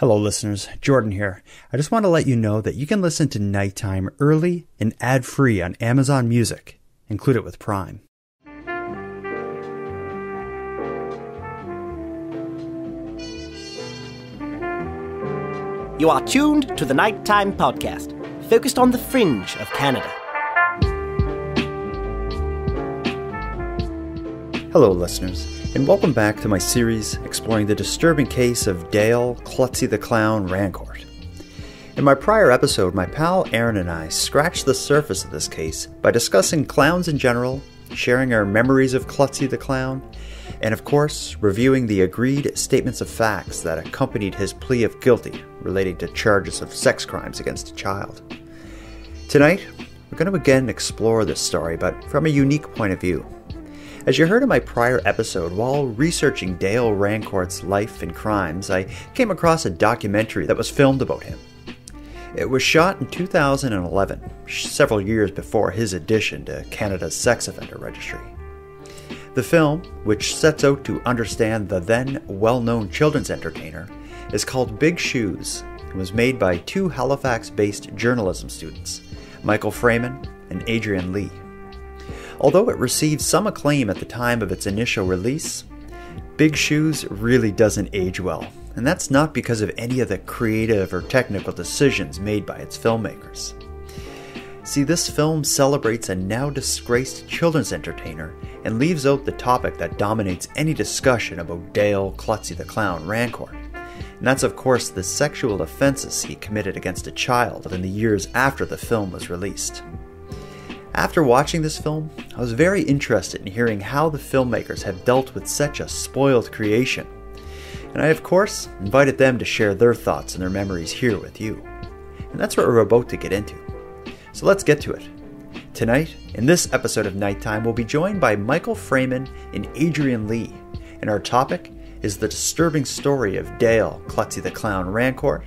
Hello listeners, Jordan here. I just want to let you know that you can listen to Nighttime early and ad-free on Amazon Music, included with Prime. You are tuned to the Nighttime Podcast, focused on the fringe of Canada. Hello listeners, and welcome back to my series exploring the disturbing case of Dale Klutzy the Clown Rancourt. In my prior episode, my pal Aaron and I scratched the surface of this case by discussing clowns in general, sharing our memories of Klutzy the Clown, and of course, reviewing the agreed statements of facts that accompanied his plea of guilty relating to charges of sex crimes against a child. Tonight, we're going to again explore this story, but from a unique point of view. As you heard in my prior episode, while researching Dale Rancourt's life and crimes, I came across a documentary that was filmed about him. It was shot in 2011, several years before his addition to Canada's sex offender registry. The film, which sets out to understand the then well-known children's entertainer, is called Big Shoes and was made by two Halifax-based journalism students, Michael Freeman and Adrienne Lee. Although it received some acclaim at the time of its initial release, Big Shoes really doesn't age well, and that's not because of any of the creative or technical decisions made by its filmmakers. See, this film celebrates a now disgraced children's entertainer and leaves out the topic that dominates any discussion about Dale Klutzy the Clown Rancourt, and that's of course the sexual offences he committed against a child in the years after the film was released. After watching this film, I was very interested in hearing how the filmmakers have dealt with such a spoiled creation, and I of course invited them to share their thoughts and their memories here with you. And that's what we're about to get into. So let's get to it. Tonight, in this episode of Nighttime, we'll be joined by Michael Freeman and Adrienne Lee, and our topic is the disturbing story of Dale Klutzy the Clown Rancourt,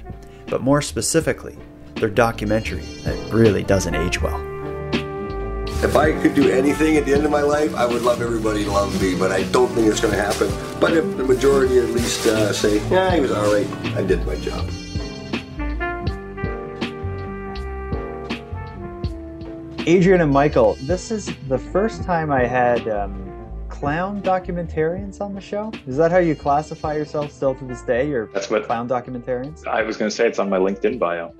but more specifically, their documentary that really doesn't age well. If I could do anything at the end of my life, I would love everybody to love me, but I don't think it's going to happen. But if the majority at least say, yeah, he was all right, I did my job. Adrienne and Michael, this is the first time I had clown documentarians on the show. Is that how you classify yourself still to this day? You're clown documentarians? I was going to say it's on my LinkedIn bio.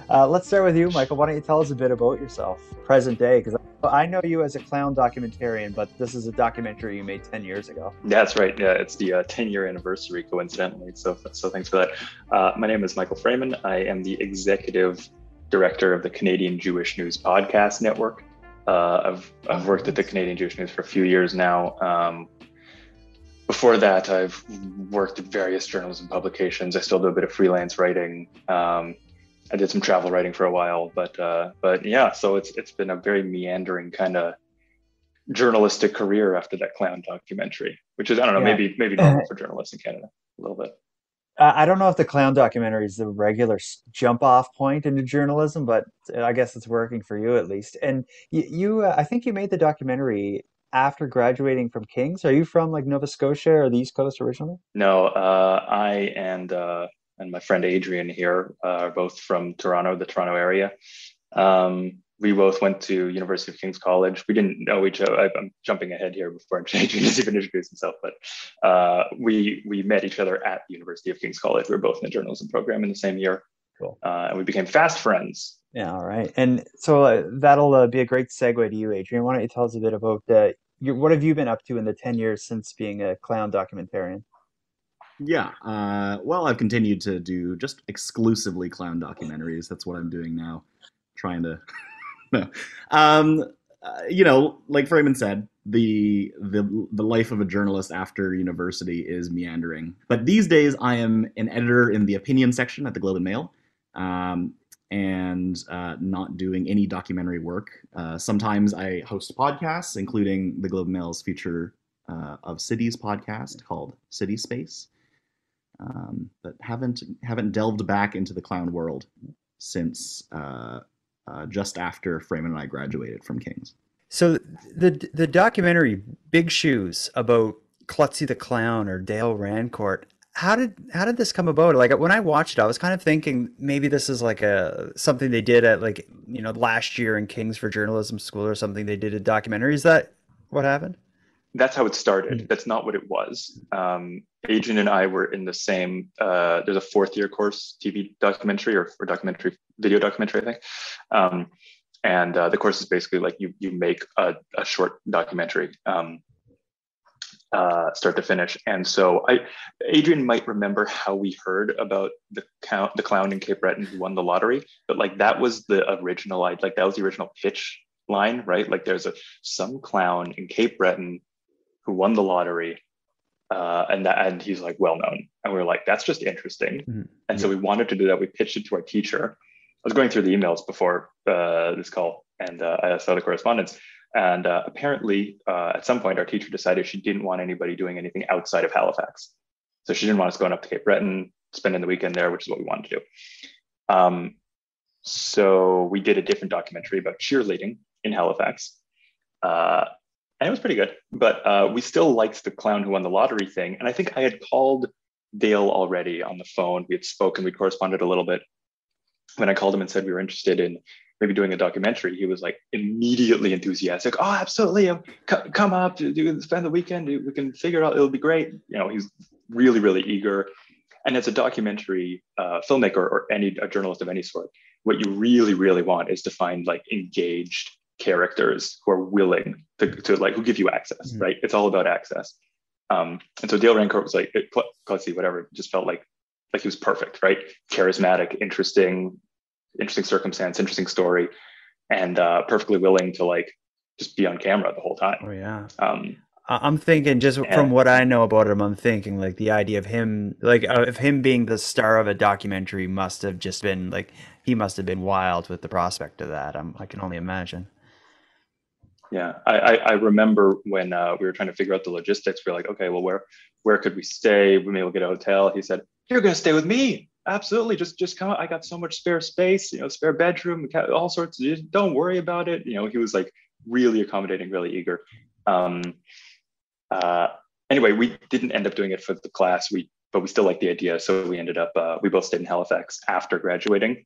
Let's start with you, Michael. Why don't you tell us a bit about yourself, present day? Because I know you as a clown documentarian, but this is a documentary you made 10 years ago. That's right. Yeah, it's the 10-year anniversary, coincidentally. So thanks for that. My name is Michael Freeman. I am the executive director of the Canadian Jewish News Podcast Network. I've worked at the Canadian Jewish News for a few years now. Before that, I've worked at various journalism publications. I still do a bit of freelance writing. I did some travel writing for a while, but yeah, so it's been a very meandering kind of journalistic career after that clown documentary, which is, I don't know, maybe normal for journalists in Canada a little bit. I don't know if the clown documentary is the regular jump off point into journalism, but I guess it's working for you at least. And you I think you made the documentary after graduating from King's. Are you from like Nova Scotia or the East Coast originally? No, I and my friend Adrienne here are both from Toronto, the Toronto area. We both went to University of King's College. We didn't know each other. I'm jumping ahead here before Adrienne has even introduced himself, but we met each other at the University of King's College. We were both in the journalism program in the same year. Cool. And we became fast friends. Yeah, all right. And so that'll be a great segue to you, Adrienne. Why don't you tell us a bit about what have you been up to in the 10 years since being a clown documentarian? Yeah, well, I've continued to do just exclusively clown documentaries. That's what I'm doing now, trying to, like Freeman said, the life of a journalist after university is meandering. But these days, I am an editor in the opinion section at the Globe and Mail, and not doing any documentary work. Sometimes I host podcasts, including the Globe and Mail's feature of Cities podcast called City Space. But haven't delved back into the clown world since just after Freeman and I graduated from King's. So the documentary Big Shoes about Klutzy the Clown or Dale Rancourt, how did this come about? Like when I watched it, I was kind of thinking maybe this is like a something they did at like last year in King's for Journalism School or something. They did a documentary. Is that what happened? That's how it started. That's not what it was. Adrienne and I were in the same. There's a fourth year course, TV documentary or documentary, video documentary, I think. And the course is basically like you make a short documentary, start to finish. And so Adrienne might remember how we heard about the clown in Cape Breton who won the lottery, but like that was the original. Like that was the original pitch line, right? Like there's some clown in Cape Breton who won the lottery, and he's like well known, and we were like, that's just interesting. Mm-hmm. And so we wanted to do that. We pitched it to our teacher. I was going through the emails before this call, and I saw the correspondence. And apparently, at some point, our teacher decided she didn't want anybody doing anything outside of Halifax. So she didn't want us going up to Cape Breton, spending the weekend there, which is what we wanted to do. So we did a different documentary about cheerleading in Halifax. And it was pretty good, but we still liked the clown who won the lottery thing. And I think I had called Dale already on the phone. We had spoken, we'd corresponded a little bit. When I called him and said we were interested in maybe doing a documentary, he was like immediately enthusiastic. Oh, absolutely. Come up, spend the weekend. We can figure it out. It'll be great. He's really, really eager. And as a documentary filmmaker or a journalist of any sort, what you really, really want is to find like engaged characters who are willing to like, who give you access, right? It's all about access. And so Dale Rancourt was like, Klutzy, whatever, just felt like he was perfect, right? Charismatic, interesting circumstance, interesting story, and perfectly willing to like just be on camera the whole time. Oh yeah. I'm thinking from what I know about him, I'm thinking like the idea of him, like of him being the star of a documentary must have just been like, he must have been wild with the prospect of that. I can only imagine. Yeah, I remember when we were trying to figure out the logistics. We were like, okay, well, where could we stay? We maybe we'll get a hotel. He said, "You're going to stay with me. Absolutely. Just come. I got so much spare space. Spare bedroom, all sorts. Don't worry about it." He was like really accommodating, really eager. Anyway, we didn't end up doing it for the class. But we still liked the idea, so we ended up. We both stayed in Halifax after graduating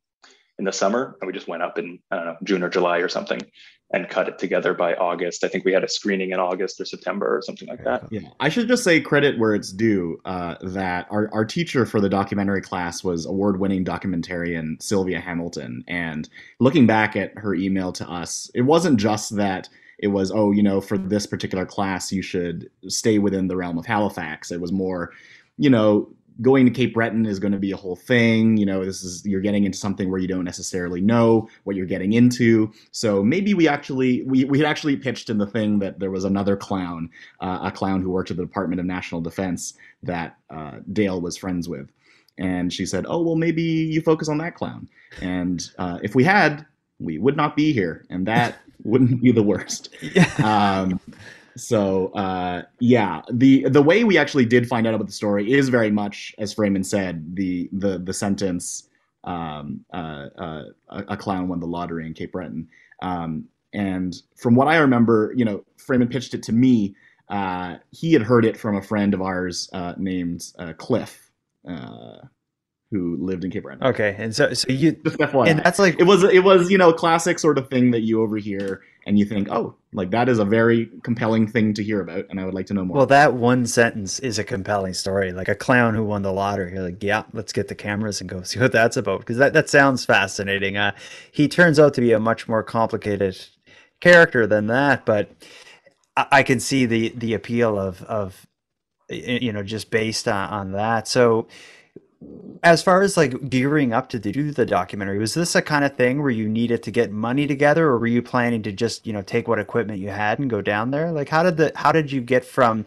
in the summer, and we just went up in, I don't know, June or July or something, and cut it together by August. I think we had a screening in August or September or something like that. Yeah, I should just say credit where it's due, that our teacher for the documentary class was award-winning documentarian Sylvia Hamilton. And looking back at her email to us, it wasn't just that it was, for this particular class, you should stay within the realm of Halifax. It was more, going to Cape Breton is going to be a whole thing. You're getting into something where you don't necessarily know what you're getting into. So maybe we had actually pitched in the thing that there was another clown, a clown who worked at the Department of National Defense that Dale was friends with. And she said, oh, well, maybe you focus on that clown. And if we had, we would not be here. And that wouldn't be the worst. So the way we actually did find out about the story is very much, as Freeman said, the sentence, a clown won the lottery in Cape Breton. And from what I remember, Freeman pitched it to me. He had heard it from a friend of ours named Cliff, who lived in Cape Breton. Okay, and so you just FYI. And that's like it was classic sort of thing that you overhear and you think, oh, like that is a very compelling thing to hear about, and I would like to know more. Well, that one sentence is a compelling story, like a clown who won the lottery. You're like, yeah, let's get the cameras and go see what that's about, because that sounds fascinating. He turns out to be a much more complicated character than that, but I can see the appeal of just based on that. So as far as like gearing up to do the documentary, was this a kind of thing where you needed to get money together, or were you planning to just, take what equipment you had and go down there? Like how did you get from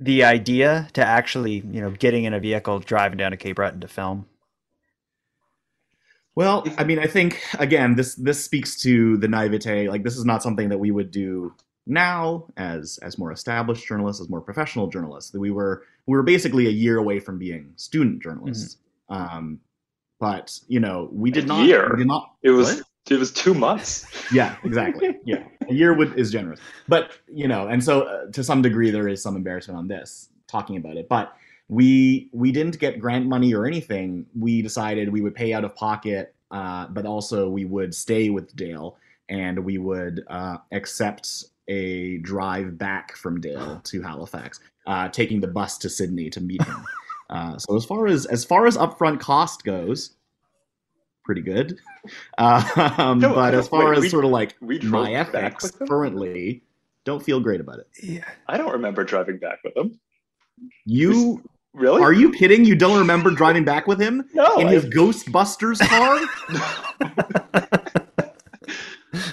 the idea to actually, getting in a vehicle, driving down to Cape Breton to film? Well, I mean, I think again, this speaks to the naivete. Like this is not something that we would do now as more established journalists, as more professional journalists. We were basically a year away from being student journalists. Mm-hmm. But we did not. It was 2 months. Yeah, exactly. Yeah, a year is generous. But and so to some degree there is some embarrassment on this talking about it. But we didn't get grant money or anything. We decided we would pay out of pocket, but also we would stay with Dale, and we would accept a drive back from Dale to Halifax, taking the bus to Sydney to meet him. So as far as upfront cost goes, pretty good. But as far as sort of like my ethics currently, don't feel great about it. Yeah. I don't remember driving back with him. You really? Are you kidding? You don't remember driving back with him? No. In his Ghostbusters car?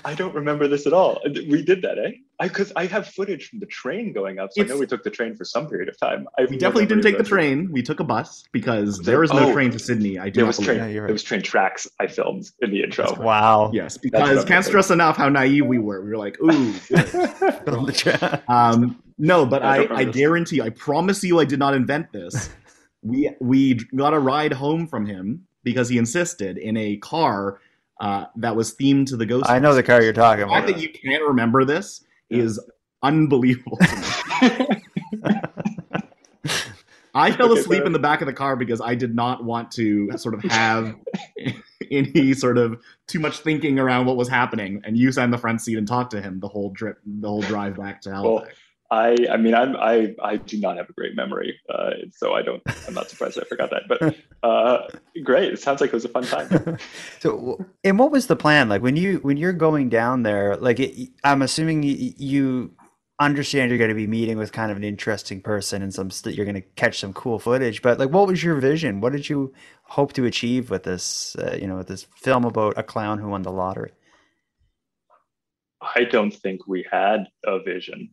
I don't remember this at all. We did that, eh? Because I have footage from the train going up, so I know we took the train for some period of time. We definitely didn't take the train. We took a bus because there was no train to Sydney. There was train tracks I filmed in the intro. Wow. Yes, because can't stress enough how naive we were. We were like, ooh, good. No, but I guarantee, I promise you I did not invent this. We got a ride home from him because he insisted in a car that was themed to the Ghostbusters. I know the car you're talking about. The fact that you can't remember this is unbelievable to me. I fell asleep in the back of the car because I did not want to sort of have any sort of too much thinking around what was happening, and you sat in the front seat and talked to him the whole drive back to Halifax. Well, I mean, I do not have a great memory, so I'm not surprised I forgot that. But great, it sounds like it was a fun time. So, and what was the plan? Like when you're going down there, like I'm assuming you understand you're going to be meeting with kind of an interesting person, and you're going to catch some cool footage. But like, what was your vision? What did you hope to achieve with this? With this film about a clown who won the lottery? I don't think we had a vision.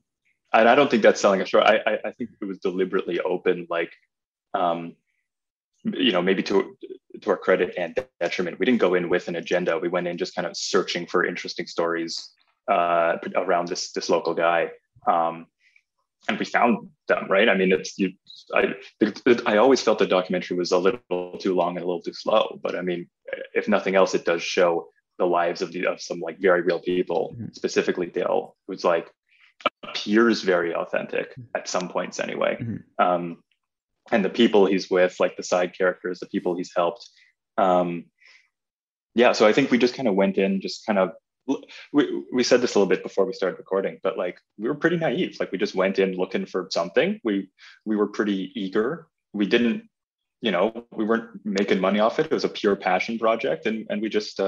And I don't think that's selling a story. I think it was deliberately open, like, maybe to our credit and detriment. We didn't go in with an agenda. We went in just kind of searching for interesting stories around this local guy, and we found them. Right? I mean, I always felt the documentary was a little too long and a little too slow. But I mean, if nothing else, it does show the lives of some like very real people, specifically Dale, who's like appears very authentic at some points anyway. And the people he's with, like the side characters, the people he's helped. So I think we just kind of went in, just kind of, we said this a little bit before we started recording, but like we were pretty naive. Like we just went in looking for something. We were pretty eager. We didn't, we weren't making money off it. It was a pure passion project, and we just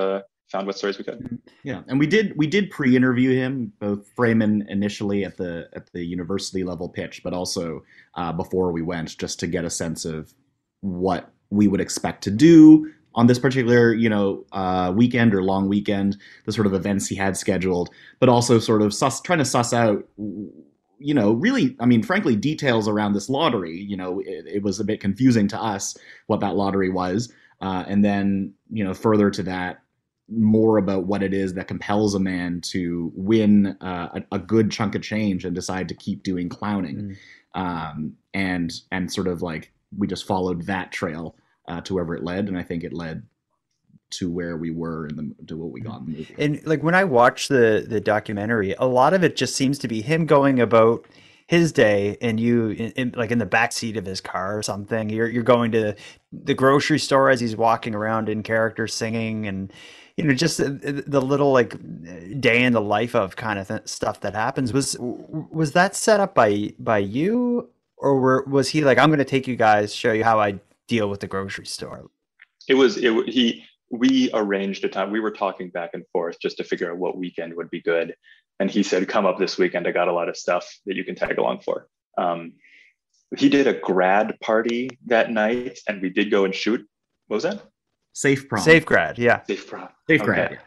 found what stories we could. Yeah, and we did pre-interview him, both Freeman initially at the university level pitch, but also before we went, just to get a sense of what we would expect to do on this particular weekend or long weekend, the sort of events he had scheduled, but also sort of trying to suss out really, I mean, frankly, details around this lottery. It was a bit confusing to us what that lottery was, and then further to that, more about what it is that compels a man to win a good chunk of change and decide to keep doing clowning. And sort of like we just followed that trail to wherever it led, and I think it led to where we were to what we got in the movie. And like when I watch the documentary, a lot of it just seems to be him going about his day, and you like in the backseat of his car or something. You're going to the grocery store as he's walking around in character singing, and just the little like day in the life of kind of stuff that happens. Was that set up by you, or was he like, I'm going to take you guys, show you how I deal with the grocery store? We arranged a time. We were talking back and forth just to figure out what weekend would be good. And he said, come up this weekend. I got a lot of stuff that you can tag along for. He did a grad party that night, and we did go and shoot. What was that? Safe prom. Safe grad, yeah. Safe prom. Safe grad. Okay.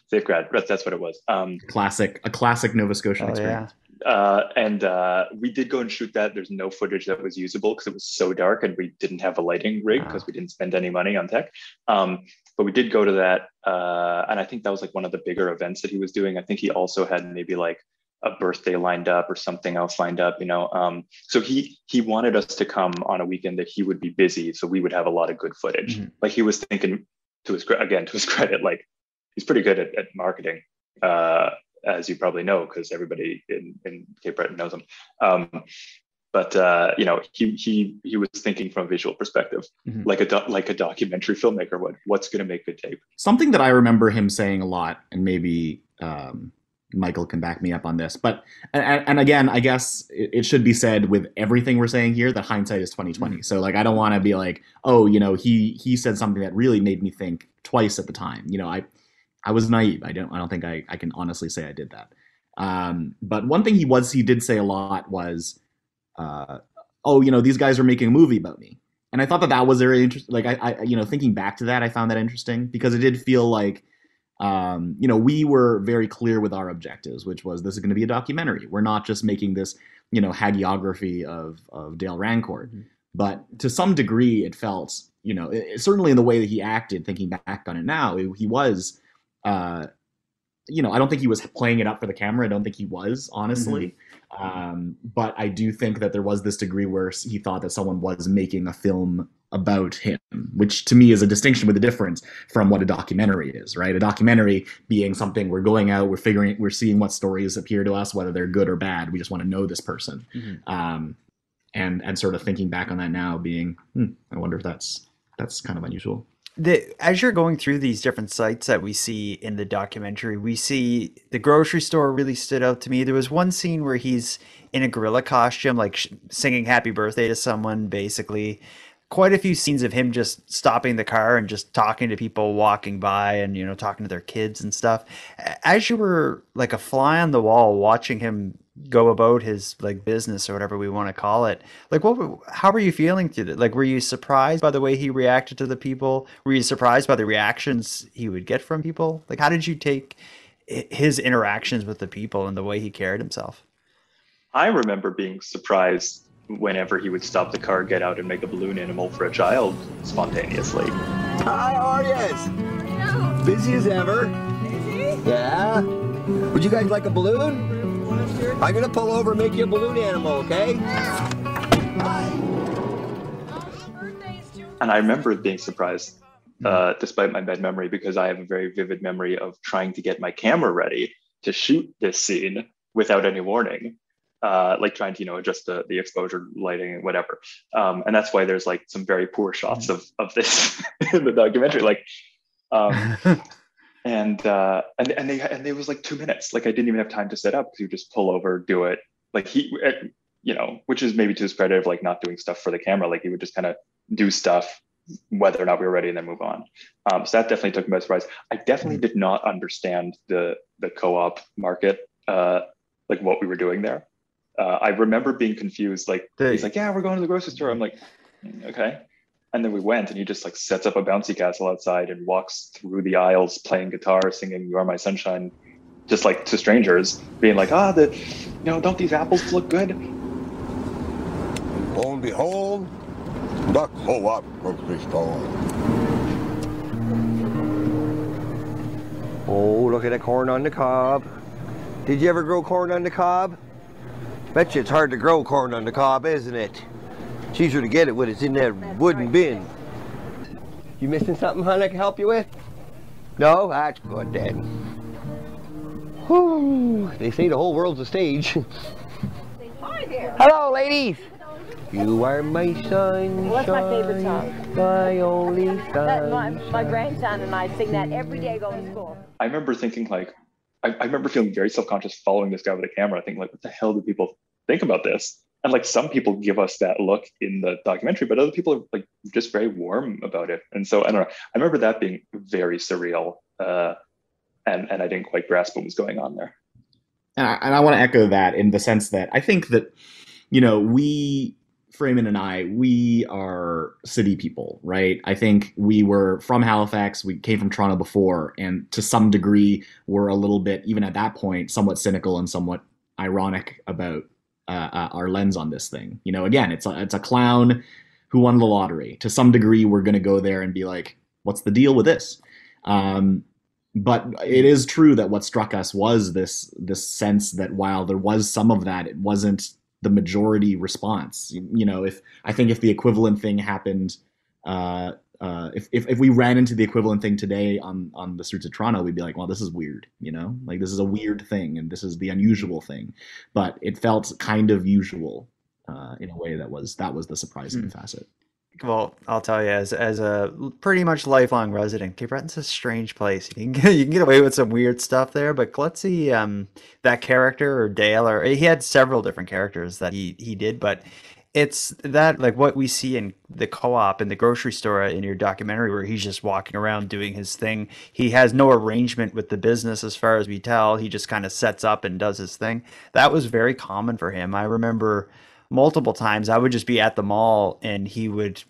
Safe grad. That's what it was. A classic Nova Scotian experience. Yeah. We did go and shoot that. There's no footage that was usable because it was so dark, and we didn't have a lighting rig because we didn't spend any money on tech. But we did go to that, and I think that was like one of the bigger events that he was doing. I think he also had maybe like a birthday lined up or something else lined up, So he wanted us to come on a weekend that he would be busy, so we would have a lot of good footage. Like he was thinking, to his credit, like he's pretty good at marketing, as you probably know, because everybody in Cape Breton knows him. But he was thinking from a visual perspective, like a documentary filmmaker would. What's going to make good tape? Something that I remember him saying a lot, and maybe Michael can back me up on this, but and again, I guess it should be said with everything we're saying here that hindsight is 2020. So like, I don't want to be like, oh, he said something that really made me think twice at the time. I was naive. I don't think I can honestly say I did that. But one thing he did say a lot was, these guys are making a movie about me. And I thought that was very interesting. Like I thinking back to that, I found that interesting because it did feel like, we were very clear with our objectives, which was this is going to be a documentary. We're not just making this, hagiography of Dale Rancourt. But to some degree, it felt, certainly in the way that he acted, thinking back on it now, he was, I don't think he was playing it up for the camera. I don't think he was, honestly. But I do think that there was this degree where he thought that someone was making a film about him, which to me is a distinction with a difference from what a documentary is, right? A documentary being something we're going out, we're seeing what stories appear to us, whether they're good or bad. We just want to know this person. And sort of thinking back on that now being, I wonder if that's kind of unusual. As you're going through these different sites that we see in the documentary, we see the grocery store really stood out to me. There was one scene where he's in a gorilla costume, like singing happy birthday to someone, basically. Quite a few scenes of him just stopping the car and just talking to people walking by and, talking to their kids and stuff. As you were like a fly on the wall watching him go about his like business or whatever we want to call it, like how were you feeling through it? Like, were you surprised by the way he reacted to the people? Were you surprised by the reactions he would get from people? Like, how did you take his interactions with the people and the way he carried himself? I remember being surprised whenever he would stop the car, get out and make a balloon animal for a child spontaneously. Hi, how are you? Busy as ever. Busy? Yeah. Would you guys like a balloon? I'm gonna pull over and make you a balloon animal, okay? And I remember being surprised, despite my bad memory, because I have a very vivid memory of trying to get my camera ready to shoot this scene without any warning. Like trying to, adjust the exposure, lighting, and whatever. And that's why there's like some very poor shots of this in the documentary. Like, and they was like 2 minutes. Like I didn't even have time to set up because you just pull over, do it. Like which is maybe to his credit of like not doing stuff for the camera. Like he would just kind of do stuff whether or not we were ready and then move on. So that definitely took me by surprise. I definitely did not understand the co-op market, like what we were doing there. I remember being confused. Like he's like, yeah, we're going to the grocery store. I'm like, okay. And then we went, and he just like sets up a bouncy castle outside and walks through the aisles playing guitar, singing "You Are My Sunshine," just like to strangers, being like, don't these apples look good? Lo and behold, the co-op grocery store. Oh, look at the corn on the cob. Did you ever grow corn on the cob? Bet you it's hard to grow corn on the cob, isn't it? It's easier to get it when it's in that wooden bin. You missing something, hon, I can help you with? No? That's good then. Whew. They say the whole world's a stage. Hi there. Hello, ladies. You are my sunshine. What's my favorite song? My only son. My grandson and I sing that every day going to school. I remember thinking like, I remember feeling very self-conscious following this guy with a camera, thinking like, what the hell do people think about this? And like some people give us that look in the documentary, but other people are like just very warm about it. And so I don't know. I remember that being very surreal, and I didn't quite grasp what was going on there. And I want to echo that in the sense that I think that, Freeman and I, we are city people, right? I think we were from Halifax. We came from Toronto before, and to some degree, we're a little bit, even at that point, somewhat cynical and somewhat ironic about our lens on this thing. Again, it's a clown who won the lottery. To some degree, we're going to go there and be like, what's the deal with this? But it is true that what struck us was this sense that while there was some of that, it wasn't the majority response. If the equivalent thing happened, if we ran into the equivalent thing today on the streets of Toronto, we'd be like, well, this is weird, like this is a weird thing and this is the unusual thing. But it felt kind of usual in a way that was the surprising facet. Well, I'll tell you, as a pretty much lifelong resident, Cape Breton's a strange place. You can get away with some weird stuff there, but Klutzy, that character or Dale, or he had several different characters that he did, but it's that like what we see in the co-op in the grocery store in your documentary, where he's just walking around doing his thing. He has no arrangement with the business as far as we tell. He just kind of sets up and does his thing. That was very common for him. I remember multiple times I would just be at the mall and he would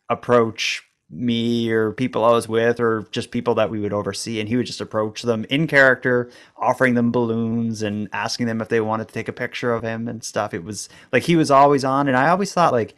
approach me or people I was with or just people that we would oversee, and he would just approach them in character, offering them balloons and asking them if they wanted to take a picture of him and stuff. It was like he was always on, and I always thought, like,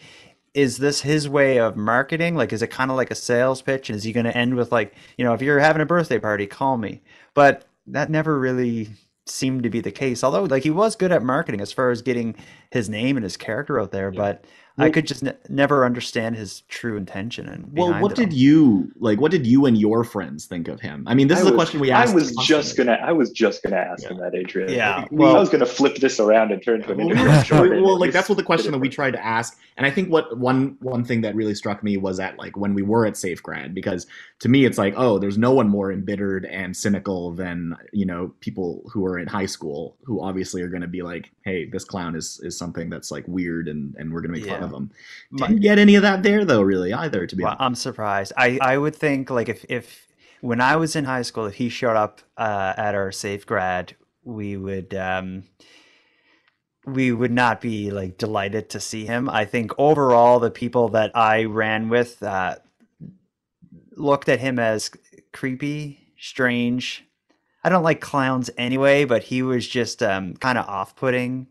is this his way of marketing? Like, is it kind of like a sales pitch? And is he going to end with, like, you know, if you're having a birthday party, call me? But that never really seemed to be the case, although like he was good at marketing as far as getting his name and his character out there. But I could just never understand his true intention. And what did you and your friends think of him? I mean, this is a question we asked. I was just gonna ask him that, Adrienne. Yeah, well, I was gonna flip this around and turn to an interview. Well, like that's what the question that we tried to ask. And I think what one thing that really struck me was at like when we were at Safegrad, because to me it's like, oh, there's no one more embittered and cynical than, you know, people who are in high school who obviously are going to be like, hey, this clown is something that's like weird and we're going to make fun of him. Didn't get any of that there though, really, either, to be honest. I'm surprised. I would think like if when I was in high school, if he showed up at our Safegrad, we would not be like delighted to see him. I think overall the people that I ran with looked at him as creepy, strange. I don't like clowns anyway, but he was just kind of off-putting,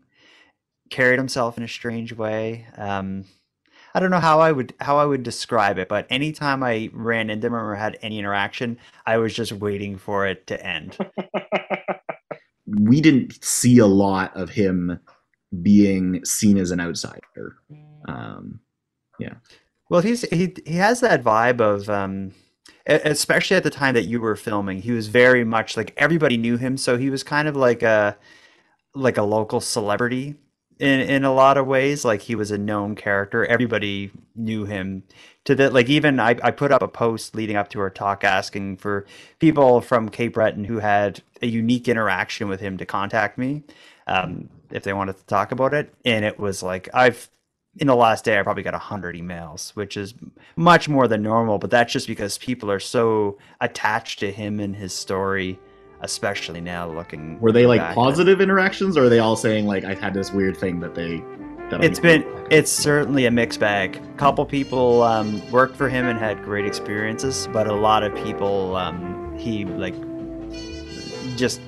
carried himself in a strange way. I don't know how I would describe it, but anytime I ran into him or had any interaction, I was just waiting for it to end. We didn't see a lot of him being seen as an outsider. Yeah. Well, he has that vibe of especially at the time that you were filming, he was very much like everybody knew him, so he was kind of like a local celebrity in a lot of ways. Like he was a known character. Everybody knew him to that. Like even I put up a post leading up to our talk asking for people from Cape Breton who had a unique interaction with him to contact me if they wanted to talk about it. And it was like, in the last day, I probably got 100 emails, which is much more than normal. But that's just because people are so attached to him and his story, especially now looking. Were they like positive interactions, or are they all saying like, I've had this weird thing that it's certainly a mixed bag. A couple people worked for him and had great experiences, but a lot of people he like just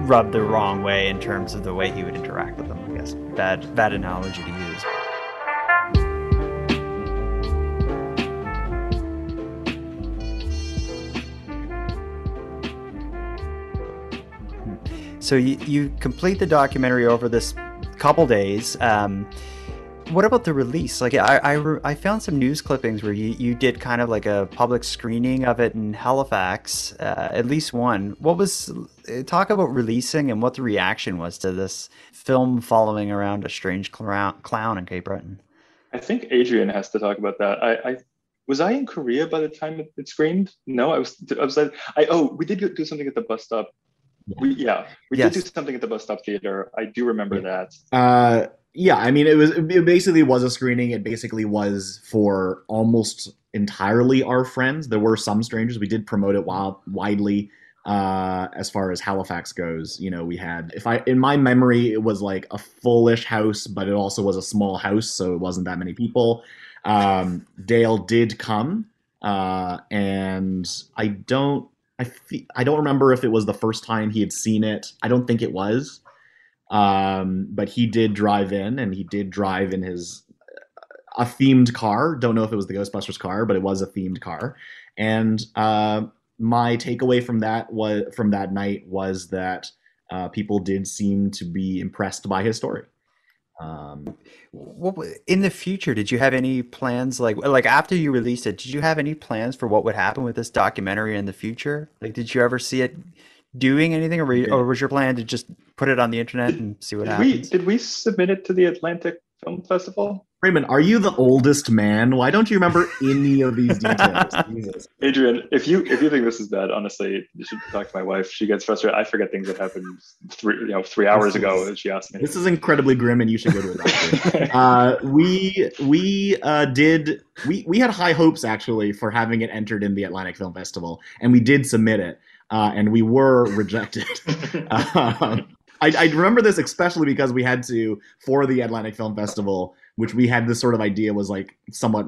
rubbed the wrong way in terms of the way he would interact with them. I guess bad analogy to use. So you complete the documentary over this couple days. What about the release? Like I found some news clippings where you did kind of like a public screening of it in Halifax, at least one. Talk about releasing and what the reaction was to this film following around a strange clown in Cape Breton. I think Adrienne has to talk about that. Was I in Korea by the time it screened? No, I was like, we did do something at the bus stop. We did do something at the bus stop theater. I do remember that. Yeah, I mean, it basically was a screening. It basically was for almost entirely our friends. There were some strangers. We did promote it widely as far as Halifax goes. You know, we had, in my memory, it was like a fullish house, but it also was a small house, so it wasn't that many people. Dale did come, and I don't remember if it was the first time he had seen it. I don't think it was. But he did drive in, and he did drive in a themed car. Don't know if it was the Ghostbusters car, but it was a themed car. And my takeaway from that night was that people did seem to be impressed by his story. In the future, did you have any plans, like after you released it, did you have any plans for what would happen with this documentary in the future? Like, did you ever see it doing anything, or was your plan to just put it on the internet and see what happens? Did we submit it to the Atlantic Film Festival. Raymond, are you the oldest man? Why don't you remember any of these details? Jesus. Adrienne, if you think this is bad, honestly, you should talk to my wife. She gets frustrated. I forget things that happened 3 hours ago that she asked me. This is incredibly grim, and you should go to a doctor. We had high hopes actually for having it entered in the Atlantic Film Festival, and we did submit it, and we were rejected. I remember this especially because we had to, for the Atlantic Film Festival, which we had this sort of idea was like somewhat,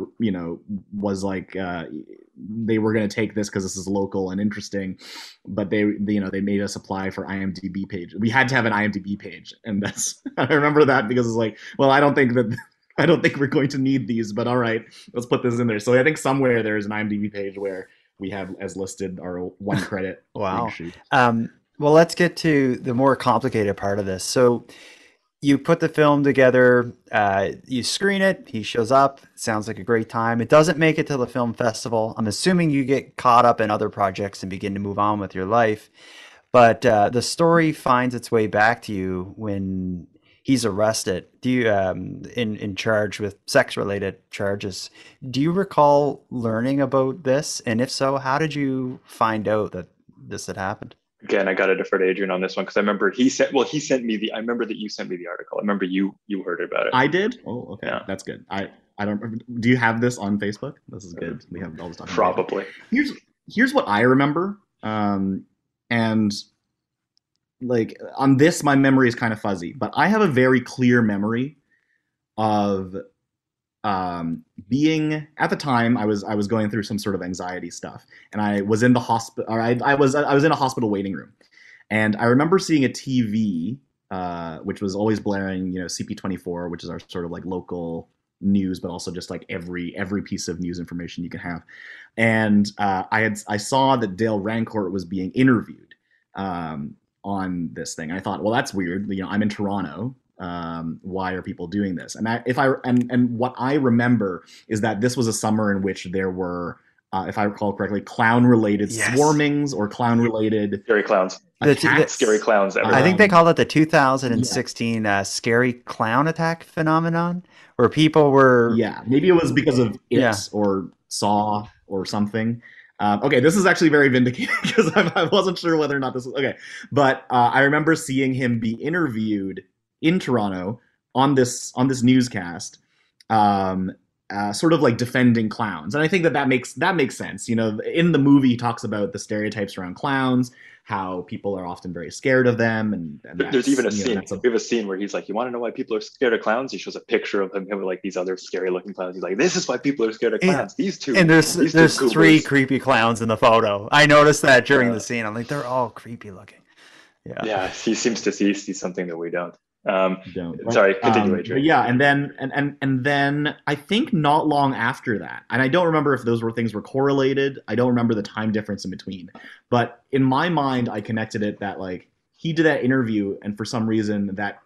was like they were going to take this because this is local and interesting, but they made us apply for IMDb page. We had to have an IMDb page, and I remember that because it's like, well, I don't think we're going to need these, but all right, let's put this in there. So I think somewhere there is an IMDb page where we have as listed our 1 credit. Wow. Well, let's get to the more complicated part of this. So you put the film together, you screen it, he shows up, sounds like a great time. It doesn't make it to the film festival. I'm assuming you get caught up in other projects and begin to move on with your life. But the story finds its way back to you when he's arrested. Do you in charge with sex-related charges? Do you recall learning about this? And if so, how did you find out that this had happened? Again, I got to defer to Adrienne on this one because I remember he sent me I remember that you sent me the article. I remember you heard about it. I did? Oh, okay. Yeah. That's good. I don't. Do you have this on Facebook? This is good. We have all this stuff. Probably. Here's what I remember. And like on this, my memory is kind of fuzzy, but I have a very clear memory of being at the time I was going through some sort of anxiety stuff, and I was in the hospital. I was in a hospital waiting room, and I remember seeing a TV, which was always blaring, CP24, which is our sort of like local news, but also just like every piece of news information you can have. And I saw that Dale Rancourt was being interviewed on this thing. And I thought, well, that's weird. I'm in Toronto. Why are people doing this? And what I remember is that this was a summer in which there were, if I recall correctly, clown-related swarmings or clown-related scary clowns. Scary clowns. I think they called it the 2016 scary clown attack phenomenon, where people were. Yeah, maybe it was because of it or Saw or something. Okay, this is actually very vindicating because I wasn't sure whether or not this was okay. But I remember seeing him be interviewed in Toronto on this newscast, sort of like defending clowns. And I think that makes sense. In the movie, he talks about the stereotypes around clowns, how people are often very scared of them. And there's even a scene. We have a scene where he's like, you want to know why people are scared of clowns? He shows a picture of him with like these other scary looking clowns. He's like, this is why people are scared of clowns. These two. And there's 3 creepy clowns in the photo. I noticed that during the scene. I'm like, they're all creepy looking. Yeah, he seems to see something that we don't. Sorry, continue, Adrienne. Yeah, and then I think not long after that, and I don't remember if those things were correlated. I don't remember the time difference in between, but in my mind, I connected it that like he did that interview, and for some reason that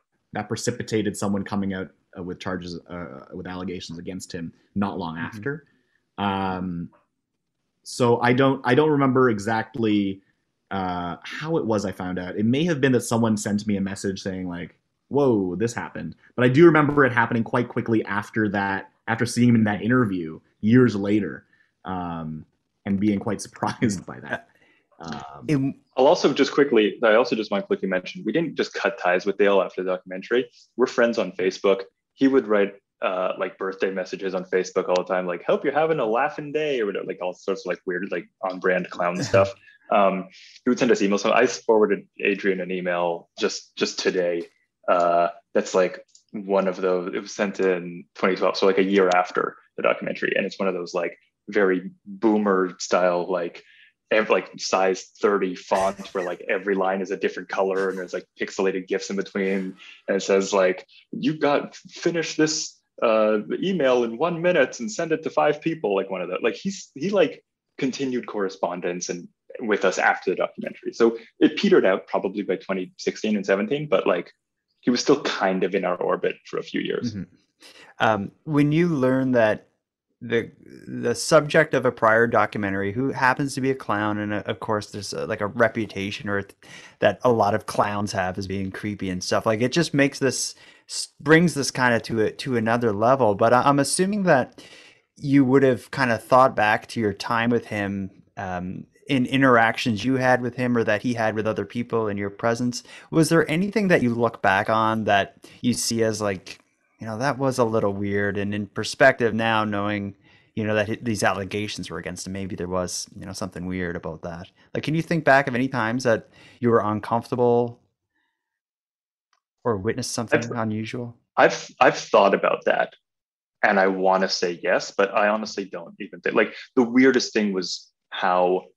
precipitated someone coming out with charges, with allegations against him not long after. So I don't remember exactly how it was I found out. It may have been that someone sent me a message saying like, whoa, this happened. But I do remember it happening quite quickly after that, after seeing him in that interview years later, and being quite surprised by that. I'll also just want to quickly mention, we didn't just cut ties with Dale after the documentary. We're friends on Facebook. He would write like birthday messages on Facebook all the time, like, hope you're having a laughing day, or whatever, like all sorts of like weird, like on brand clown stuff. He would send us emails. So I forwarded Adrienne an email just today. That's like one of those. It was sent in 2012, so like a year after the documentary, and it's one of those like very boomer style, like size 30 font where like every line is a different color and there's like pixelated GIFs in between, and it says like, you got finish this email in 1 minute and send it to 5 people. Like one of the like he like continued correspondence and with us after the documentary. So it petered out probably by 2016 and 17, but like he was still kind of in our orbit for a few years. When you learn that the subject of a prior documentary, who happens to be a clown, and of course there's like a reputation or that a lot of clowns have as being creepy and stuff, like it just makes this brings this kind of to another level. But I'm assuming that you would have kind of thought back to your time with him, in interactions you had with him or that he had with other people in your presence. Was there anything that you look back on that you see as like, that was a little weird, and in perspective now, knowing, that these allegations were against him, maybe there was, something weird about that. Like, can you think back of any times that you were uncomfortable or witnessed something unusual? I've thought about that, and I want to say yes, but I honestly don't even think. Like, the weirdest thing was how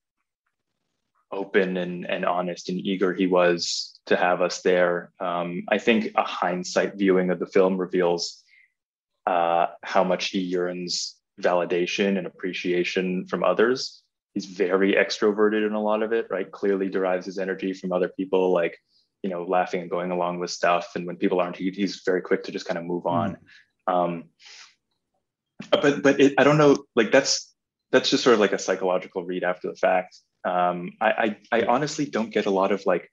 open and honest and eager he was to have us there. I think a hindsight viewing of the film reveals how much he yearns validation and appreciation from others. He's very extroverted in a lot of it, right? Clearly derives his energy from other people, like, laughing and going along with stuff. And when people aren't, he's very quick to just kind of move on. But I don't know, like that's just sort of like a psychological read after the fact. I honestly don't get a lot of like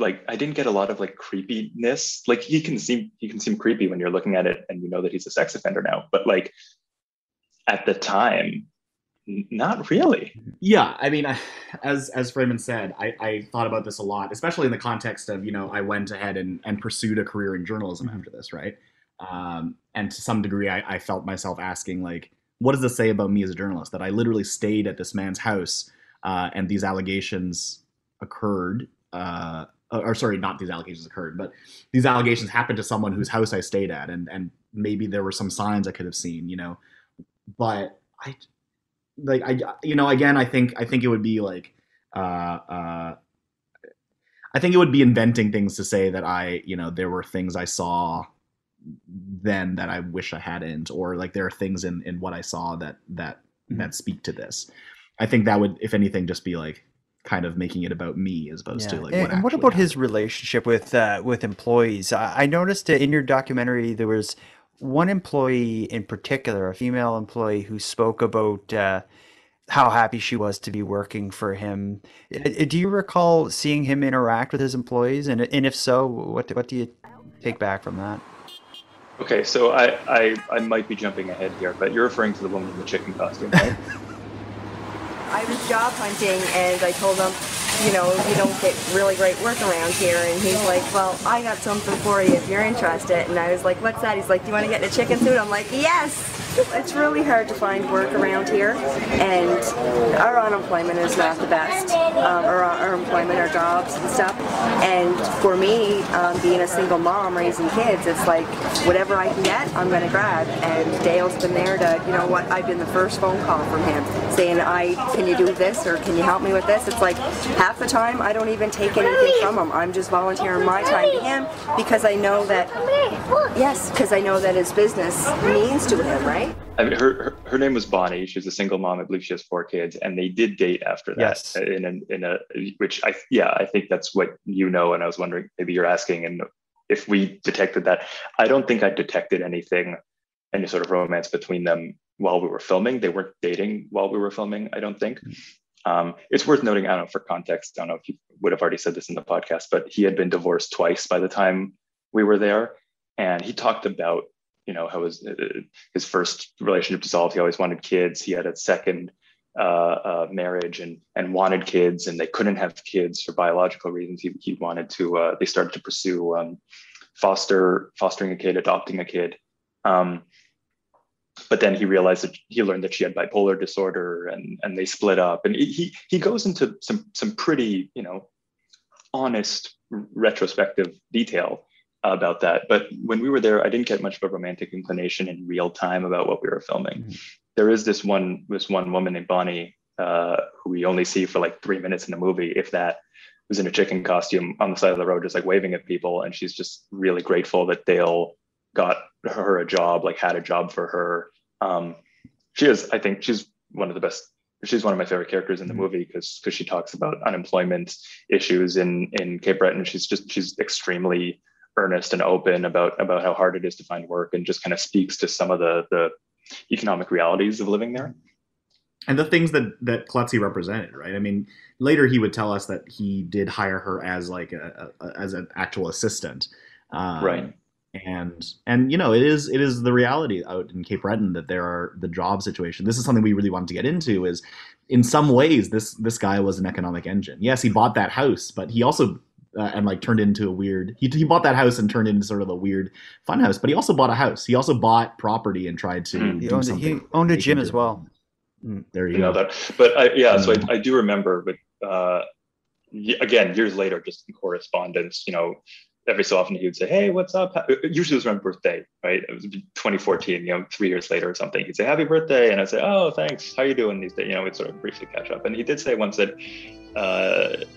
I didn't get a lot of like creepiness. Like, he can seem creepy when you're looking at it and that he's a sex offender now, but like at the time, not really. Yeah, I mean, as Freeman said, I thought about this a lot, especially in the context of, I went ahead and pursued a career in journalism after this, right? And to some degree, I felt myself asking, like, what does this say about me as a journalist, that I literally stayed at this man's house and these allegations occurred, or sorry, not these allegations occurred, but these allegations happened to someone whose house I stayed at, and maybe there were some signs I could have seen, but again, I think it would be like, I think it would be inventing things to say that there were things I saw then that I wish I hadn't, or like there are things in what I saw that speak to this. I think that would, if anything, just be like kind of making it about me as opposed to like what about his relationship with employees? I noticed in your documentary there was one employee in particular, a female employee, who spoke about how happy she was to be working for him. Do you recall seeing him interact with his employees? And if so, what do you take back from that? Okay, so I might be jumping ahead here, but you're referring to the woman in the chicken costume, right? I was job hunting, and I told him, you don't get really great work around here. And he's like, well, I got something for you if you're interested. And I was like, what's that? He's like, do you want to get in a chicken suit? I'm like, yes! It's really hard to find work around here, and our unemployment is not the best. Our employment, our jobs and stuff. And for me, being a single mom raising kids, it's like whatever I can get, I'm going to grab. And Dale's been there to, I've been the first phone call from him saying, can you do this, or can you help me with this? It's like half the time I don't even take anything from him. I'm just volunteering my time to him because I know that, his business means to him, right? I mean, her name was Bonnie. She was a single mom. I believe she has 4 kids, and they did date after that. Yes. Which I think that's what and I was wondering, maybe you're asking, and if we detected that. I don't think I detected any sort of romance between them while we were filming. They weren't dating while we were filming, I don't think. It's worth noting, I don't know, for context, I don't know if you would have already said this in the podcast, but he had been divorced twice by the time we were there. And he talked about, how his first relationship dissolved. He always wanted kids. He had a second marriage and wanted kids, and they couldn't have kids for biological reasons. He wanted to, they started to pursue fostering a kid, adopting a kid. But then he learned that she had bipolar disorder, and they split up. And he goes into some pretty, honest retrospective detail about that. But when we were there, I didn't get much of a romantic inclination in real time about what we were filming. Mm-hmm. There is this one woman named Bonnie, who we only see for like 3 minutes in the movie, if that, who's in a chicken costume on the side of the road, just like waving at people. And she's just really grateful that Dale got her a job, like had a job for her. I think she's one of my favorite characters in the movie because she talks about unemployment issues in Cape Breton. She's extremely earnest and open about how hard it is to find work, and just kind of speaks to some of the economic realities of living there. And the things that Klutzy represented, right? I mean, later he would tell us that he did hire her as like as an actual assistant. Right. And it is the reality out in Cape Breton that there are the job situation. This is something we really wanted to get into. Is in some ways this guy was an economic engine. Yes, he bought that house, but he also and like turned into a weird. He bought that house and turned into sort of a weird fun house. But he also bought a house. He also bought property and tried to do something. He owned a gym as well. There you go. That, but so I do remember, but again, years later, just in correspondence, every so often he would say, "Hey, what's up?" Usually it was around birthday, right? It was 2014, 3 years later or something. He'd say, "Happy birthday," and I'd say, "Oh, thanks. How you doing these days?" We'd sort of briefly catch up. And he did say once that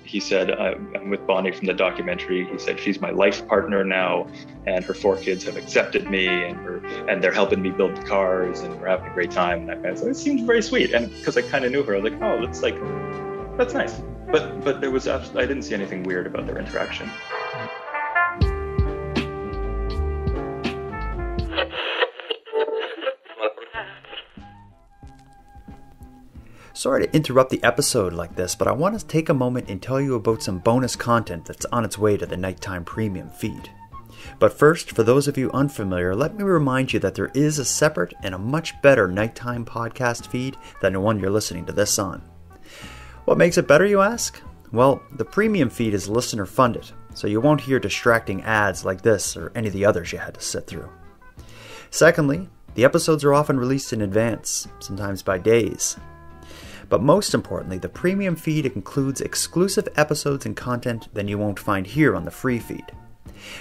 he said, "I'm with Bonnie from the documentary." He said, "She's my life partner now, and her 4 kids have accepted me, and they're helping me build cars, and we're having a great time." And that kind of stuff. It seemed very sweet, and because I kind of knew her, I was like, "Oh, that's nice." But there was I didn't see anything weird about their interaction. Sorry to interrupt the episode like this, but I want to take a moment and tell you about some bonus content that's on its way to the Nighttime Premium feed. But first, for those of you unfamiliar, let me remind you that there is a separate and a much better Nighttime podcast feed than the one you're listening to this on. What makes it better, you ask? Well, the premium feed is listener funded, so you won't hear distracting ads like this or any of the others you had to sit through. Secondly, the episodes are often released in advance, sometimes by days. But most importantly, the premium feed includes exclusive episodes and content that you won't find here on the free feed.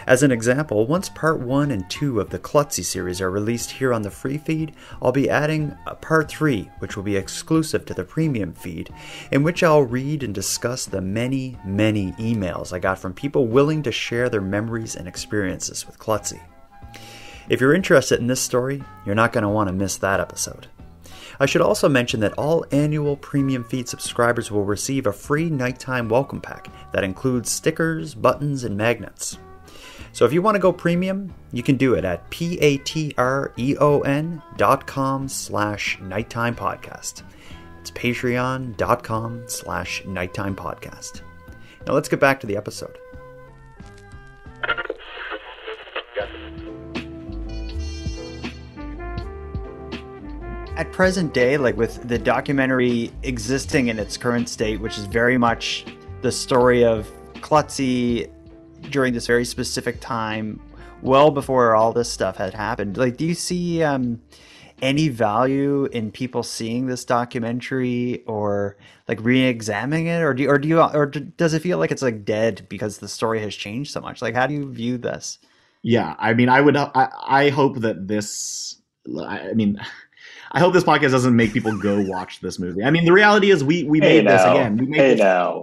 As an example, once part 1 and 2 of the Klutzy series are released here on the free feed, I'll be adding a part 3, which will be exclusive to the premium feed, in which I'll read and discuss the many, many emails I got from people willing to share their memories and experiences with Klutzy. If you're interested in this story, you're not going to want to miss that episode. I should also mention that all annual premium feed subscribers will receive a free nighttime welcome pack that includes stickers, buttons, and magnets. So if you want to go premium, you can do it at patreon.com/nighttimepodcast. It's patreon.com/nighttimepodcast. Now let's get back to the episode. At present day, like with the documentary existing in its current state, which is very much the story of Klutzy during this very specific time, well before all this stuff had happened, like, do you see any value in people seeing this documentary or like re-examining it, or does it feel like it's like dead because the story has changed so much? Like, how do you view this? Yeah, I mean, I hope that this. I hope this podcast doesn't make people go watch this movie. I mean, the reality is we made this again. Now.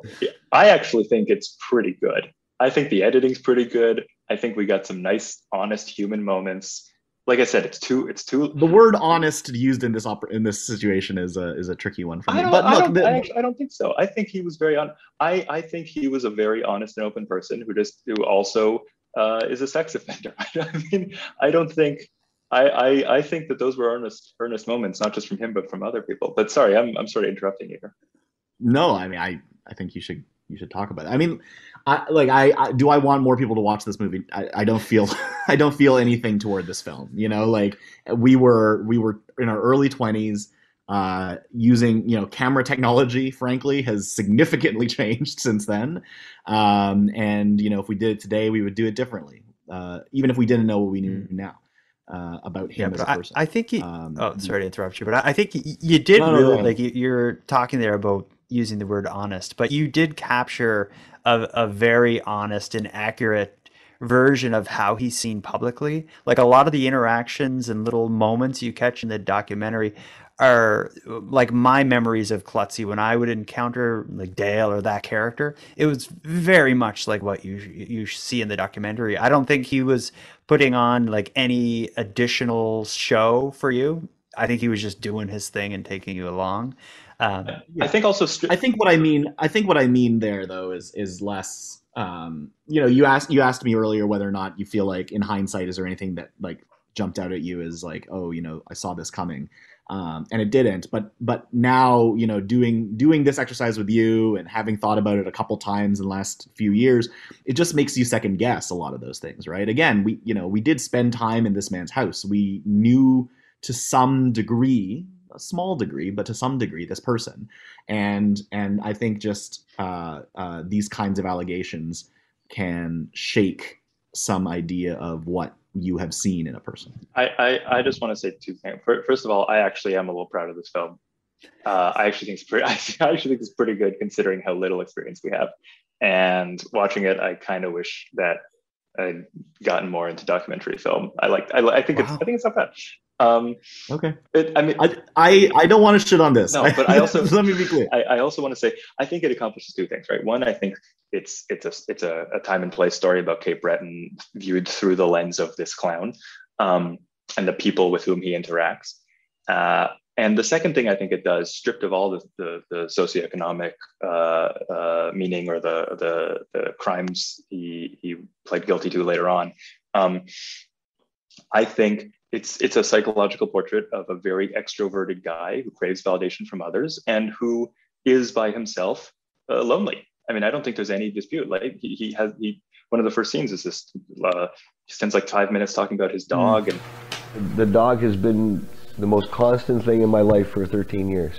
I actually think it's pretty good. I think the editing's pretty good. I think we got some nice, honest human moments. Like I said, it's too. The word "honest" used in this situation is a tricky one for me. I don't think so. I think he was very I think he was a very honest and open person who also is a sex offender. I mean, I don't think. I think that those were earnest moments, not just from him, but from other people. But sorry, I'm sort of interrupting you here. No, I mean, I think you should talk about it. I mean, I do I want more people to watch this movie? I don't feel anything toward this film. Like we were in our early 20s. Using camera technology, frankly, has significantly changed since then. And if we did it today, we would do it differently. Even if we didn't know what we knew now. About him as a person. I think sorry to interrupt you, but I think you did like you're talking there about using the word honest, but you did capture a very honest and accurate version of how he's seen publicly. Like a lot of the interactions and little moments you catch in the documentary are like my memories of Klutzy when I would encounter like Dale or that character. It was very much like what you see in the documentary. I don't think he was putting on like any additional show for you. I think he was just doing his thing and taking you along. I think also. I think what I mean there though is less. You asked me earlier whether or not you feel like in hindsight is there anything that like jumped out at you as like, oh, I saw this coming. and it didn't. But now, you know, doing this exercise with you and having thought about it a couple times in the last few years, it just makes you second guess a lot of those things, right? Again, we did spend time in this man's house. We knew to some degree, a small degree, but to some degree, this person, and I think just these kinds of allegations can shake some idea of what you have seen in a person. I just want to say two things. First of all, I actually am a little proud of this film. I actually think it's pretty good considering how little experience we have. And watching it, I kind of wish that I'd gotten more into documentary film. I think it's not bad. Okay. I don't want to shit on this. No, but I also let me be clear. I also want to say I think it accomplishes two things, right? One, I think it's a time and place story about Cape Breton viewed through the lens of this clown, and the people with whom he interacts. And the second thing I think it does, stripped of all the socioeconomic meaning or the crimes he pled guilty to later on, I think it's a psychological portrait of a very extroverted guy who craves validation from others and who is by himself lonely. I mean, I don't think there's any dispute. Like he one of the first scenes is this. He spends like 5 minutes talking about his dog, and the dog has been the most constant thing in my life for 13 years.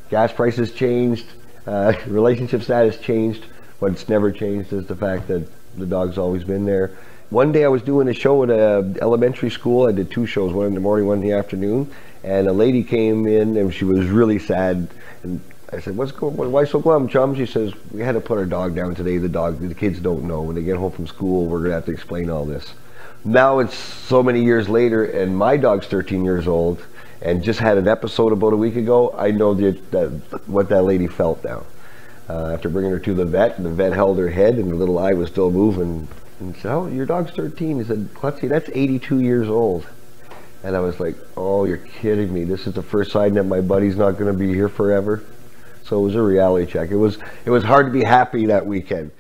Gas prices changed, relationship status changed. What's never changed is the fact that the dog's always been there. One day I was doing a show at an elementary school. I did 2 shows, one in the morning, one in the afternoon. And a lady came in and she was really sad. And I said, "What's going on? Why so glum, chum?" She says, "We had to put our dog down today. The kids don't know. When they get home from school, we're gonna have to explain all this." Now it's so many years later and my dog's 13 years old and just had an episode about a week ago. I know what that lady felt now. After bringing her to the vet held her head and the little eye was still moving. And said, "Oh, your dog's 13. He said, "Klutzy, that's 82 years old." And I was like, "Oh, you're kidding me. This is the first sign that my buddy's not going to be here forever." So it was a reality check. It was hard to be happy that weekend.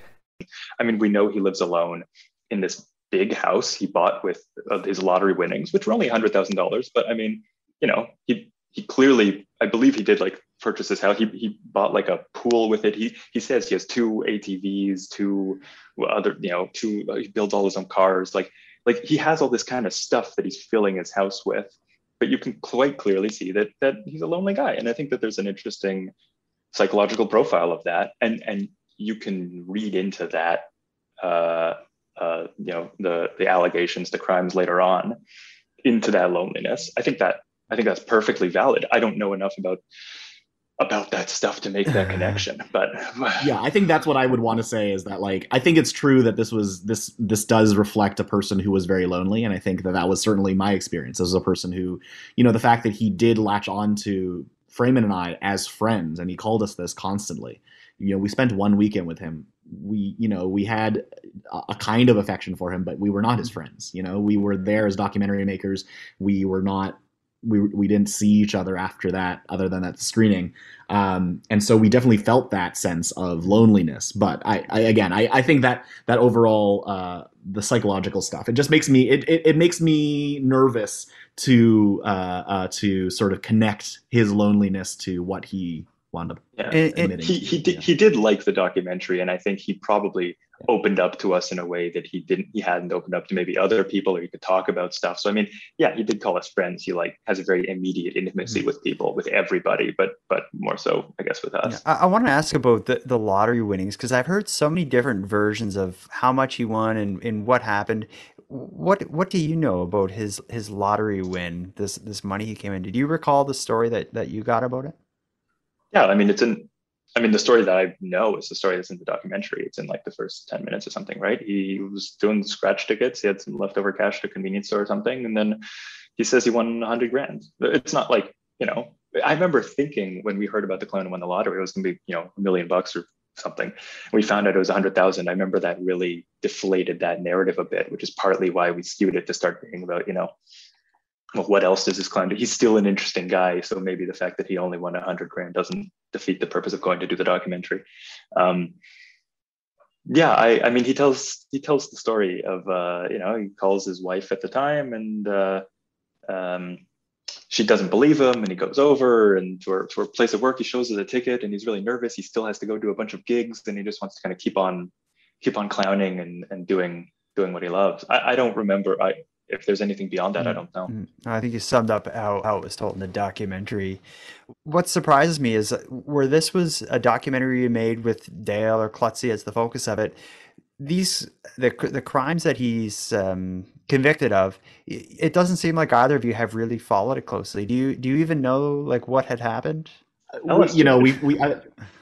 I mean, we know he lives alone in this big house he bought with his lottery winnings, which were only $100,000. But I mean, you know, he clearly, I believe he did like purchase his house. He bought like a pool with it. He says he has 2 ATVs, 2 other, you know, he builds all his own cars. Like he has all this kind of stuff that he's filling his house with, but you can quite clearly see that he's a lonely guy. And I think that there's an interesting psychological profile of that. And you can read into that, you know, the allegations, the crimes later on into that loneliness. I think that's perfectly valid. I don't know enough about that stuff to make that connection, but yeah, I think that's what I would want to say is that, like, I think it's true that this does reflect a person who was very lonely, and I think that was certainly my experience as a person who, you know, the fact that he did latch on to Freeman and I as friends, and he called us this constantly. You know, we spent 1 weekend with him. We had a kind of affection for him, but we were not his friends. You know, we were there as documentary makers. We were not. We didn't see each other after that, other than that screening, and so we definitely felt that sense of loneliness. But I think that overall the psychological stuff, it just makes me it makes me nervous to sort of connect his loneliness to what he wound up. Yeah, and he did like the documentary, and I think he probably opened up to us in a way that he hadn't opened up to maybe other people, or he could talk about stuff. So I mean, yeah, he did call us friends. He like has a very immediate intimacy with people, with everybody, but more so, I guess, with us. Yeah, I want to ask about the lottery winnings, because I've heard so many different versions of how much he won and what happened. What do you know about his lottery win? This money he came in. Did you recall the story that you got about it? Yeah, I mean, the story that I know is the story that's in the documentary. It's in like the first 10 minutes or something, right? He was doing scratch tickets. He had some leftover cash at a convenience store or something. And then he says he won 100 grand. It's not like, you know, I remember thinking when we heard about the clown who won the lottery, it was going to be, you know, $1 million or something. We found out it was 100,000. I remember that really deflated that narrative a bit, which is partly why we skewed it to start thinking about, you know, well, what else does this clown do? He's still an interesting guy. So maybe the fact that he only won 100 grand doesn't defeat the purpose of going to do the documentary. Yeah, I mean, he tells the story of, you know, he calls his wife at the time and she doesn't believe him, and he goes over and to her place of work. He shows her the ticket, and he's really nervous. He still has to go do a bunch of gigs, and he just wants to kind of keep on clowning and doing what he loves. I don't remember. If there's anything beyond that, I don't know. I think you summed up how it was told in the documentary. What surprises me is where this was a documentary you made with Dale or Klutzy as the focus of it. The crimes that he's convicted of, it doesn't seem like either of you have really followed it closely. Do you even know like what had happened?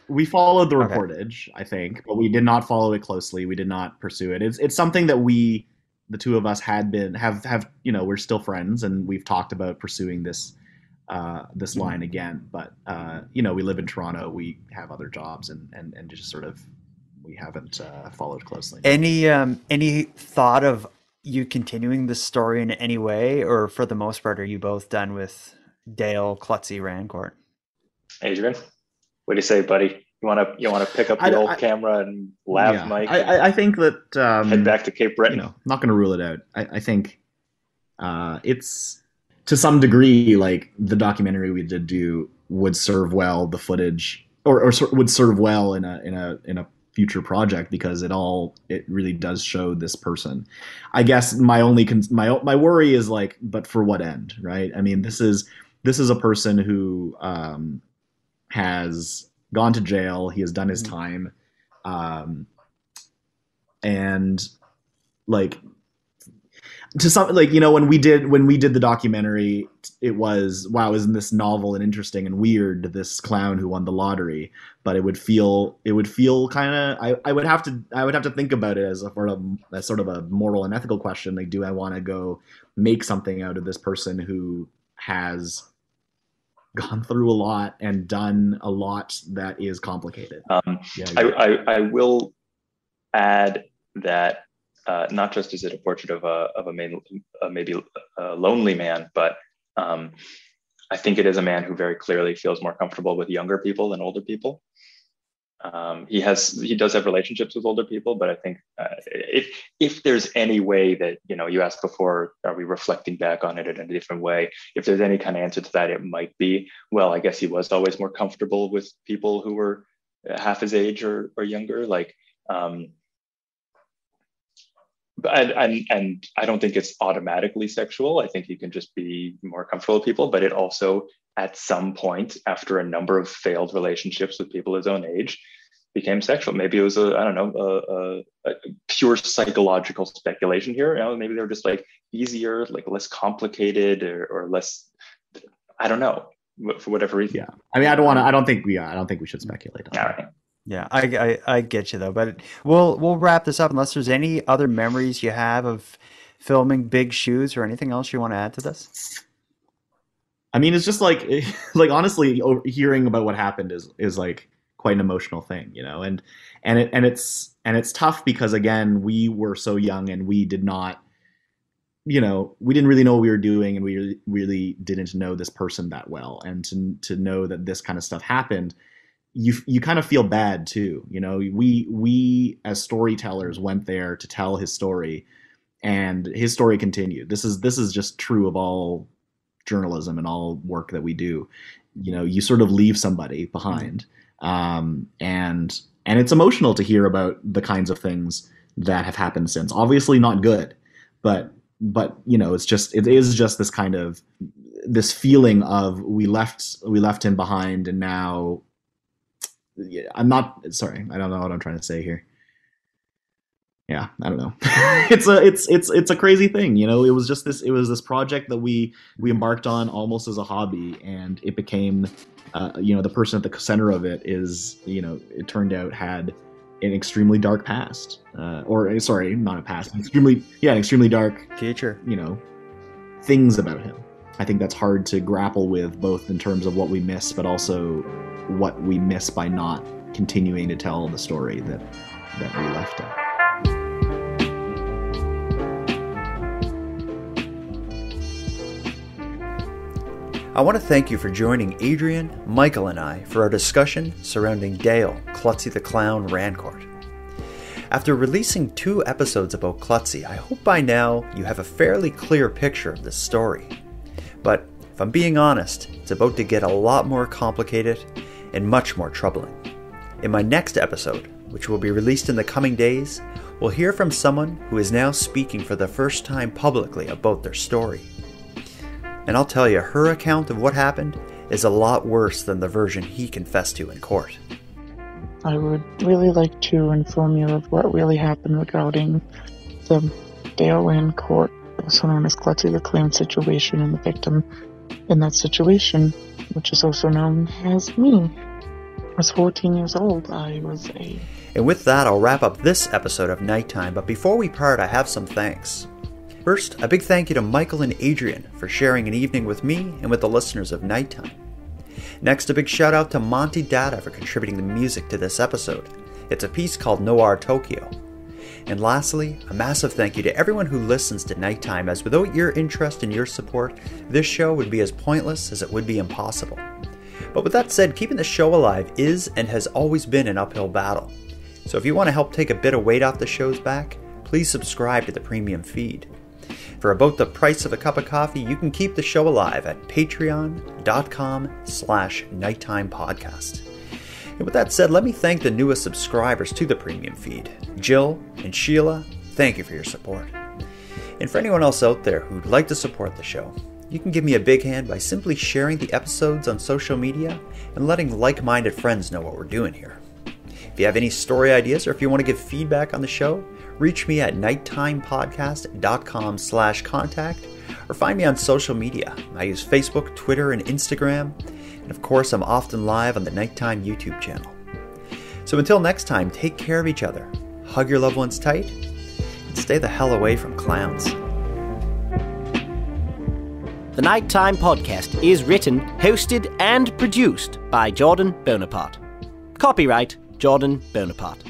We followed the reportage, I think, but we did not follow it closely. We did not pursue it. It's something that the two of us have we're still friends, and we've talked about pursuing this line again. But we live in Toronto. We have other jobs, and just sort of we haven't followed closely. Any thought of you continuing this story in any way, or for the most part, are you both done with Dale, Klutzy, Rancourt? Adrienne, what do you say, buddy? You want to pick up the old camera and laugh, Mike? I think that head back to Cape Breton. I'm not going to rule it out. I think it's to some degree like the documentary we did do would serve well the footage, or would serve well in a future project, because it really does show this person. I guess my worry is like, but for what end, right? I mean, this is a person who has gone to jail. He has done his time, and like to some, like, when we did the documentary, it was, wow, isn't this novel and interesting and weird, this clown who won the lottery? But it would feel kind of, I would have to think about it as sort of a moral and ethical question. Like, do I want to go make something out of this person who has gone through a lot and done a lot that is complicated? I will add that not just is it a portrait of maybe a lonely man, but I think it is a man who very clearly feels more comfortable with younger people than older people. He does have relationships with older people, but I think if there's any way that, you asked before, are we reflecting back on it in a different way? If there's any kind of answer to that, it might be, well, I guess he was always more comfortable with people who were half his age or younger. Like, and I don't think it's automatically sexual. I think he can just be more comfortable with people, but it also, at some point, after a number of failed relationships with people his own age, became sexual. Maybe it was a pure psychological speculation here. Maybe they were just like easier, like less complicated, or less, I don't know, for whatever reason. Yeah. I mean, I don't think we should speculate on that. All right. Yeah, I get you though, but we'll wrap this up unless there's any other memories you have of filming Big Shoes or anything else you want to add to this. I mean, it's just like honestly, hearing about what happened is like quite an emotional thing, and it's tough because, again, we were so young and we did not, we didn't really know what we were doing, and we really didn't know this person that well, and to know that this kind of stuff happened, you kind of feel bad too. We as storytellers went there to tell his story, and his story continued. This is just true of all journalism and all work that we do. You sort of leave somebody behind, and it's emotional to hear about the kinds of things that have happened since. Obviously not good, but it is just this kind of this feeling of we left him behind, and now I don't know what I'm trying to say here. Yeah, I don't know. it's a crazy thing, it was this project that we embarked on almost as a hobby, and it became, the person at the center of it is, it turned out had an extremely dark past, not a past, an extremely dark future, things about him. I think that's hard to grapple with, both in terms of what we miss, but also what we miss by not continuing to tell the story that we left at. I want to thank you for joining Adrienne, Michael, and I for our discussion surrounding Dale, Klutzy the Clown, Rancourt. After releasing 2 episodes about Klutzy, I hope by now you have a fairly clear picture of this story. But if I'm being honest, it's about to get a lot more complicated and much more troubling. In my next episode, which will be released in the coming days, we'll hear from someone who is now speaking for the first time publicly about their story. And I'll tell you, her account of what happened is a lot worse than the version he confessed to in court. I would really like to inform you of what really happened regarding the Dale Rancourt, also known as Klutzy the Clown situation, and the victim in that situation, which is also known as me. I was 14 years old. And with that, I'll wrap up this episode of Nighttime, but before we part, I have some thanks. First, a big thank you to Michael and Adrienne for sharing an evening with me and with the listeners of Nighttime. Next, a big shout out to Monty Data for contributing the music to this episode. It's a piece called Noir Tokyo. And lastly, a massive thank you to everyone who listens to Nighttime, as without your interest and your support, this show would be as pointless as it would be impossible. But with that said, keeping the show alive is and has always been an uphill battle. So if you want to help take a bit of weight off the show's back, please subscribe to the premium feed. For about the price of a cup of coffee, you can keep the show alive at patreon.com/nighttimepodcast. And with that said, let me thank the newest subscribers to the premium feed. Jill and Sheila, thank you for your support. And for anyone else out there who'd like to support the show, you can give me a big hand by simply sharing the episodes on social media and letting like-minded friends know what we're doing here. If you have any story ideas or if you want to give feedback on the show, reach me at nighttimepodcast.com/contact or find me on social media. I use Facebook, Twitter, and Instagram. And of course, I'm often live on the Nighttime YouTube channel. So until next time, take care of each other, hug your loved ones tight, and stay the hell away from clowns. The Nighttime Podcast is written, hosted, and produced by Jordan Bonaparte. Copyright Jordan Bonaparte.